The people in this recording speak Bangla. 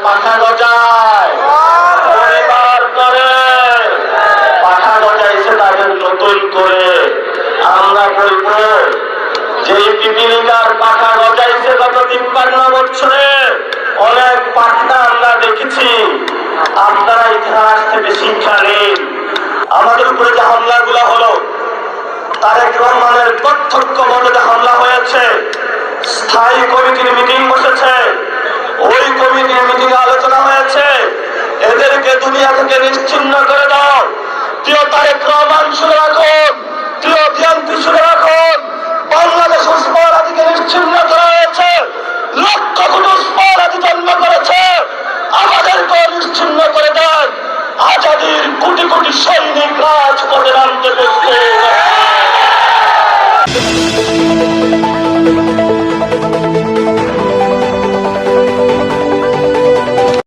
পাখা গজায়, পরিবার করে পাখা গজাইছে তাদের নতুন করে। আমরা বলবো যে পিপিলিকার পাখা গজাইছে গত 53 বছরে, অনেক পাখা আমরা দেখেছি। আপনারা ইতিহাস থেকে শিক্ষা নিন। আমাদের উপরে যে হামলাগুলো হলো, তারেক রহমানের প্রত্যক্ষ মদতে হামলা হয়েছে। স্থায়ী কমিটির মিটিং বসেছে, ওই কমিটির মিটিং আলোচনা হয়েছে এদেরকে দুনিয়া থেকে নিশ্চিহ্ন করে দাও। প্রিয় তারেক রহমান শুনে রাখুন, প্রিয় বিএনপি শুনে রাখুন, বাংলাদেশ উসমানীকে নিশ্চিহ্ন করা হয়েছে। লক্ষ কোটি